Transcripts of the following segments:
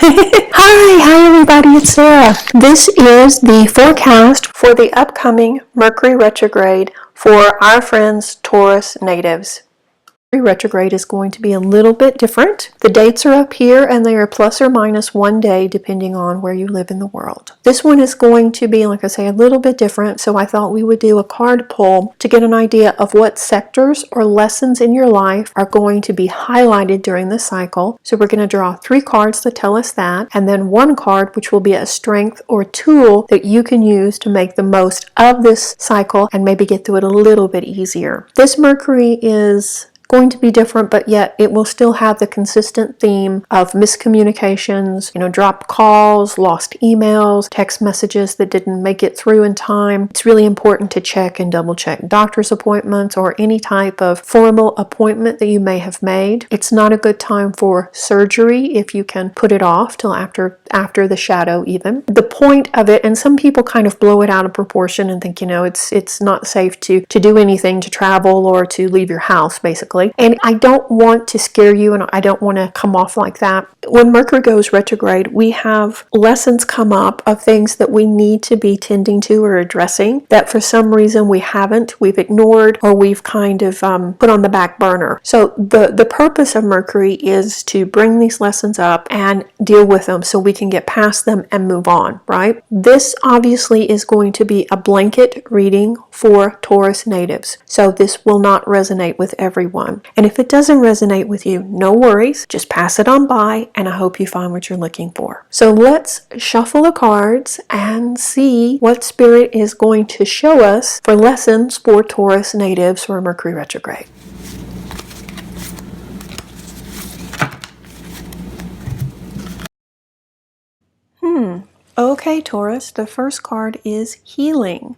Hi everybody, it's Sarah. This is the forecast for the upcoming Mercury retrograde for our friends Taurus natives. Mercury retrograde is going to be a little bit different. The dates are up here and they are plus or minus 1 day depending on where you live in the world. This one is going to be, like I say, a little bit different, so I thought we would do a card pull to get an idea of what sectors or lessons in your life are going to be highlighted during the cycle. So we're going to draw 3 cards that tell us that, and then 1 card which will be a strength or tool that you can use to make the most of this cycle and maybe get through it a little bit easier. This Mercury is going to be different, but yet it will still have the consistent theme of miscommunications, dropped calls, lost emails, text messages that didn't make it through in time. It's really important to check and double check doctor's appointments or any type of formal appointment that you may have made. It's not a good time for surgery if you can put it off till after the shadow even. The point of it, and some people kind of blow it out of proportion and think, it's not safe to do anything, to travel or to leave your house, basically. And I don't want to scare you, and I don't want to come off like that. When Mercury goes retrograde, we have lessons come up of things that we need to be tending to or addressing that for some reason we've ignored, or we've kind of put on the back burner. So the purpose of Mercury is to bring these lessons up and deal with them so we can get past them and move on, right? This obviously is going to be a blanket reading for Taurus natives, so this will not resonate with everyone. And if it doesn't resonate with you, no worries, just pass it on by, and I hope you find what you're looking for. So let's shuffle the cards and see what Spirit is going to show us for lessons for Taurus natives for Mercury retrograde. Okay, Taurus, the first card is healing.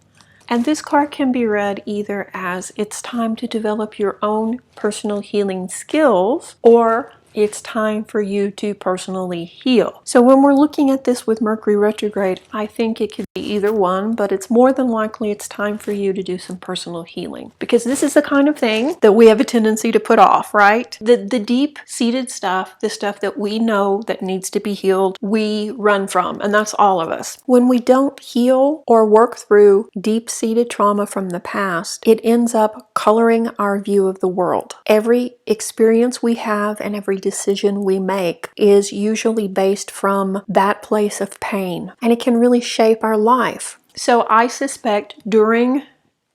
And this card can be read either as it's time to develop your own personal healing skills, or it's time for you to personally heal. So when we're looking at this with Mercury retrograde, I think it could be either one, but it's more than likely it's time for you to do some personal healing, because this is the kind of thing that we have a tendency to put off, right? The deep-seated stuff, the stuff that we know that needs to be healed, we run from, and that's all of us. When we don't heal or work through deep-seated trauma from the past, it ends up coloring our view of the world. Every experience we have and every decision we make is usually based from that place of pain, and it can really shape our life. So I suspect during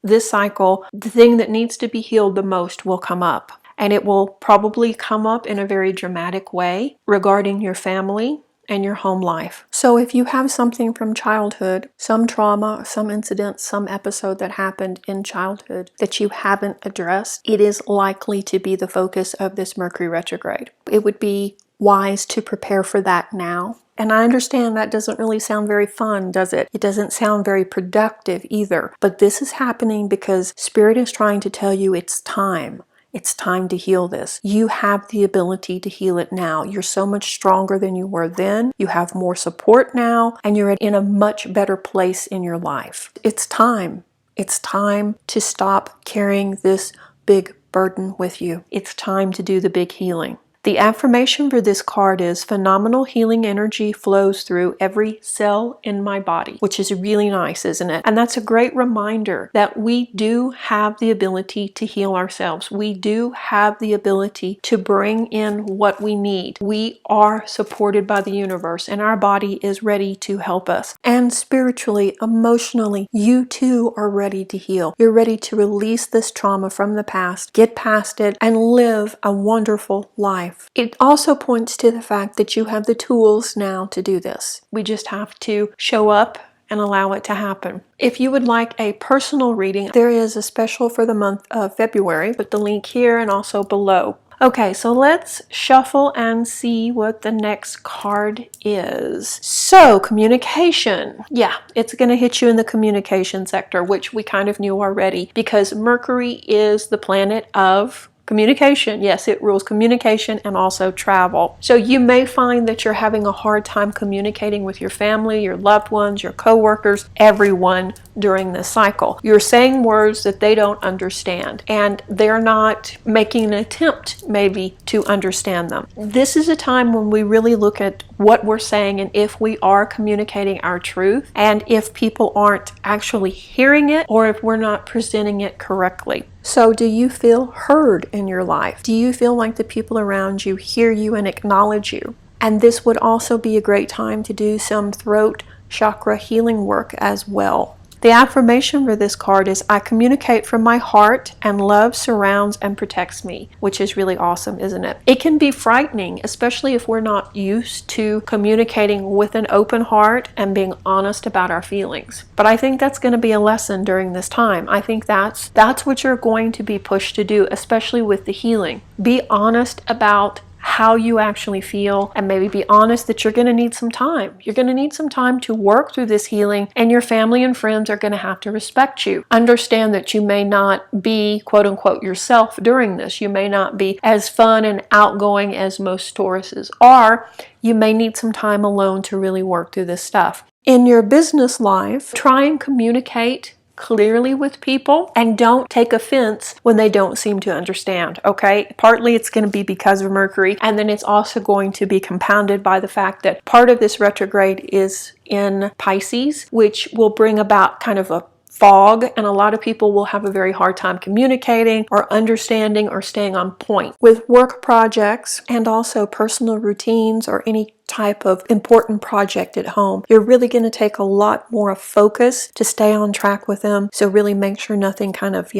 this cycle, the thing that needs to be healed the most will come up, and it will probably come up in a very dramatic way regarding your family and your home life. So if you have something from childhood, some trauma, some incident, some episode that happened in childhood that you haven't addressed, it is likely to be the focus of this Mercury retrograde. It would be wise to prepare for that now. And I understand that doesn't really sound very fun, does it? It doesn't sound very productive either. But this is happening because Spirit is trying to tell you it's time. It's time to heal this. You have the ability to heal it now. You're so much stronger than you were then. You have more support now, and you're in a much better place in your life. It's time. It's time to stop carrying this big burden with you. It's time to do the big healing. The affirmation for this card is phenomenal healing energy flows through every cell in my body, which is really nice, isn't it? And that's a great reminder that we do have the ability to heal ourselves. We do have the ability to bring in what we need. We are supported by the universe, and our body is ready to help us. And spiritually, emotionally, you too are ready to heal. You're ready to release this trauma from the past, get past it, and live a wonderful life. It also points to the fact that you have the tools now to do this. We just have to show up and allow it to happen. If you would like a personal reading, there is a special for the month of February. Put the link here and also below. Okay, so let's shuffle and see what the next card is. So, communication. Yeah, it's going to hit you in the communication sector, which we kind of knew already, because Mercury is the planet of communication. Yes, it rules communication and also travel. So you may find that you're having a hard time communicating with your family, your loved ones, your coworkers, everyone during this cycle. You're saying words that they don't understand, and they're not making an attempt maybe to understand them. This is a time when we really look at what we're saying and if we are communicating our truth, and if people aren't actually hearing it or if we're not presenting it correctly. So do you feel heard in your life? Do you feel like the people around you hear you and acknowledge you? And this would also be a great time to do some throat chakra healing work as well. The affirmation for this card is, I communicate from my heart and love surrounds and protects me, which is really awesome, isn't it? It can be frightening, especially if we're not used to communicating with an open heart and being honest about our feelings. But I think that's going to be a lesson during this time. I think that's what you're going to be pushed to do, especially with the healing. Be honest about how you actually feel, and maybe be honest that you're going to need some time. You're going to need some time to work through this healing, and your family and friends are going to have to respect you. Understand that you may not be quote unquote yourself during this. You may not be as fun and outgoing as most Tauruses are. You may need some time alone to really work through this stuff. In your business life, try and communicate clearly with people and don't take offense when they don't seem to understand, okay? Partly it's going to be because of Mercury, and then it's also going to be compounded by the fact that part of this retrograde is in Pisces, which will bring about kind of a fog, and a lot of people will have a very hard time communicating or understanding or staying on point with work projects and also personal routines or any type of important project at home. You're really going to take a lot more focus to stay on track with them. So really make sure nothing kind of,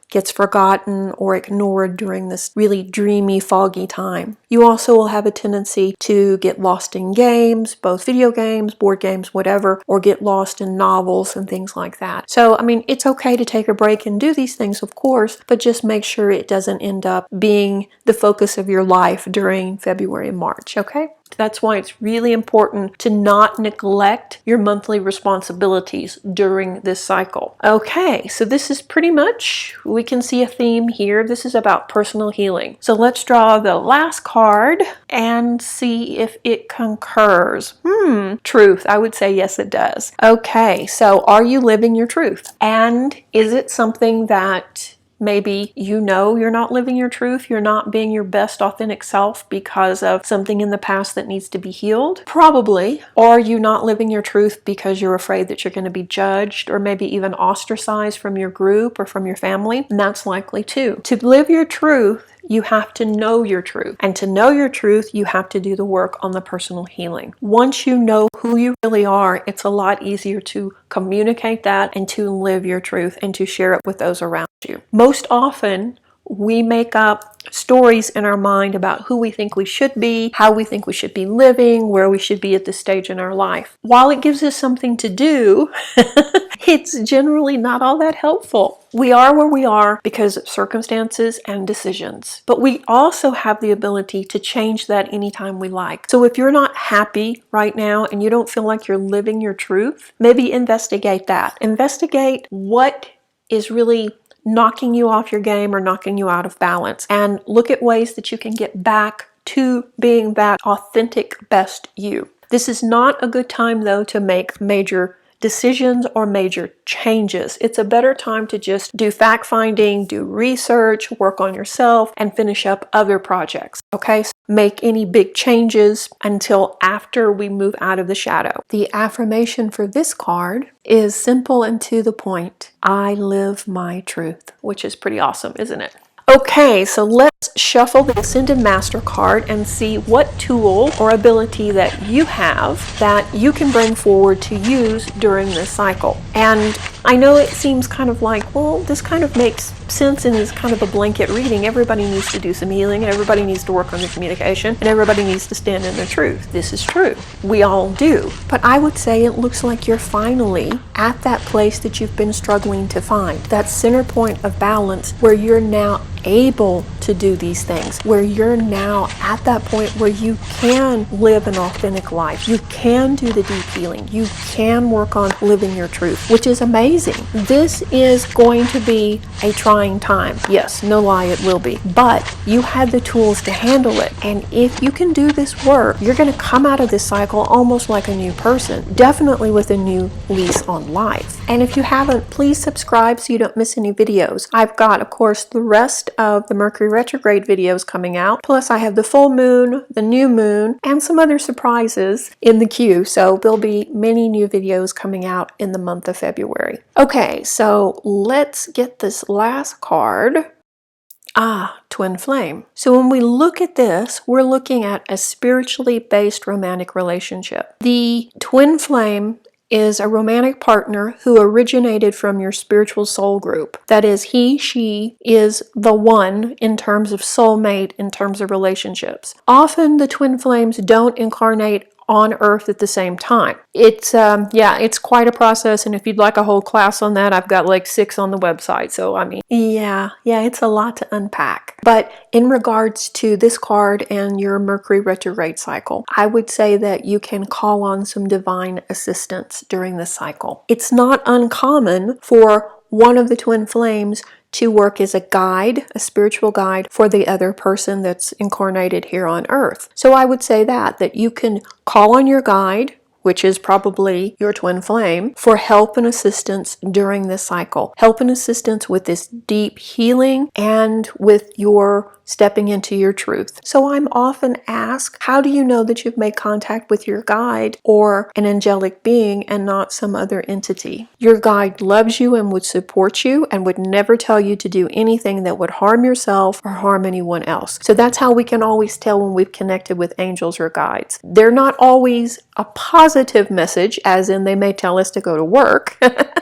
gets forgotten or ignored during this really dreamy, foggy time. You also will have a tendency to get lost in games, both video games, board games, whatever, or get lost in novels and things like that. So, it's okay to take a break and do these things, of course, but just make sure it doesn't end up being the focus of your life during February and March, okay? That's why it's really important to not neglect your monthly responsibilities during this cycle. Okay, so this is pretty much, we can see a theme here. This is about personal healing. So let's draw the last card and see if it concurs. Truth. I would say yes, it does. Okay, so are you living your truth? And is it something that maybe you're not living your truth, you're not being your best authentic self because of something in the past that needs to be healed? Probably. Or are you not living your truth because you're afraid that you're going to be judged or maybe even ostracized from your group or from your family? And that's likely too. To live your truth, you have to know your truth. And to know your truth, you have to do the work on the personal healing. Once you know who you really are, it's a lot easier to communicate that and to live your truth and to share it with those around you. Most often, we make up stories in our mind about who we think we should be, how we think we should be living, where we should be at this stage in our life. While it gives us something to do, it's generally not all that helpful. We are where we are because of circumstances and decisions, but we also have the ability to change that anytime we like. So if you're not happy right now and you don't feel like you're living your truth, maybe investigate that. Investigate what is really knocking you off your game or knocking you out of balance, and look at ways that you can get back to being that authentic best you. This is not a good time though to make major decisions or major changes. It's a better time to just do fact finding, do research, work on yourself, and finish up other projects. Okay, so make any big changes until after we move out of the shadow. The affirmation for this card is simple and to the point. I live my truth, which is pretty awesome, isn't it? Okay, so let's shuffle the Ascended Master card and see what tool or ability that you have that you can bring forward to use during this cycle. And I know it seems kind of like, well, this kind of makes sense and is kind of a blanket reading. Everybody needs to do some healing, and everybody needs to work on their communication, and everybody needs to stand in their truth. This is true. We all do. But I would say it looks like you're finally at that place that you've been struggling to find. That center point of balance where you're now able to do these things, where you're now at that point where you can live an authentic life. You can do the deep healing. You can work on living your truth, which is amazing. This is going to be a trying time. Yes, no lie, it will be. But you had the tools to handle it. And if you can do this work, you're going to come out of this cycle almost like a new person, definitely with a new lease on life. And if you haven't, please subscribe so you don't miss any videos. I've got, of course, the rest of the Mercury retrograde videos coming out. Plus I have the full moon, the new moon, and some other surprises in the queue. So there'll be many new videos coming out in the month of February. Okay, so let's get this last card. Twin flame. So when we look at this, we're looking at a spiritually based romantic relationship. The twin flame is a romantic partner who originated from your spiritual soul group. That is, he, she is the one in terms of soulmate, in terms of relationships. Often the twin flames don't incarnate on Earth at the same time. It's quite a process, and if you'd like a whole class on that, I've got like 6 on the website. So I mean, yeah, it's a lot to unpack. But in regards to this card and your Mercury retrograde cycle, I would say that you can call on some divine assistance during this cycle. It's not uncommon for one of the twin flames to work as a guide, a spiritual guide for the other person that's incarnated here on Earth. So I would say that you can call on your guide, which is probably your twin flame, for help and assistance during this cycle. Help and assistance with this deep healing and with your stepping into your truth. So I'm often asked, how do you know that you've made contact with your guide or an angelic being and not some other entity? Your guide loves you and would support you and would never tell you to do anything that would harm yourself or harm anyone else. So that's how we can always tell when we've connected with angels or guides. They're not always a positive message, as in they may tell us to go to work,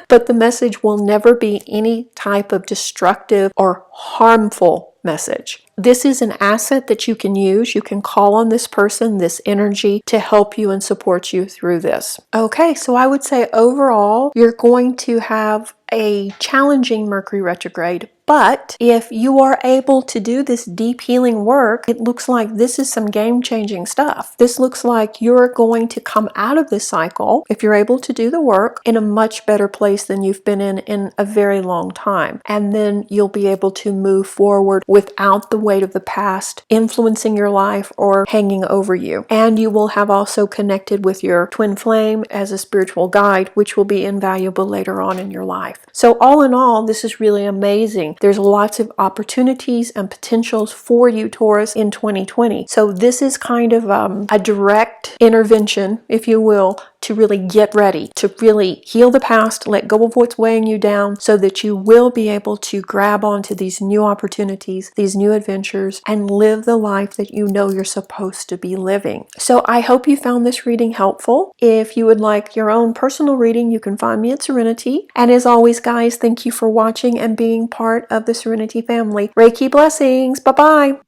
but the message will never be any type of destructive or harmful message. This is an asset that you can use. You can call on this person, this energy, to help you and support you through this. Okay, so I would say overall, you're going to have a challenging Mercury retrograde, but if you are able to do this deep healing work, it looks like this is some game-changing stuff. This looks like you're going to come out of this cycle, if you're able to do the work, in a much better place than you've been in a very long time. And then you'll be able to move forward without the weight of the past influencing your life or hanging over you. And you will have also connected with your twin flame as a spiritual guide, which will be invaluable later on in your life. So all in all, this is really amazing. There's lots of opportunities and potentials for you, Taurus, in 2020. So this is kind of a direct intervention, if you will, to really get ready, to really heal the past, let go of what's weighing you down, so that you will be able to grab onto these new opportunities, these new adventures, and live the life that you know you're supposed to be living. So I hope you found this reading helpful. If you would like your own personal reading, you can find me at Serenity. And as always, guys, thank you for watching and being part of the Serenity family. Reiki blessings. Bye-bye.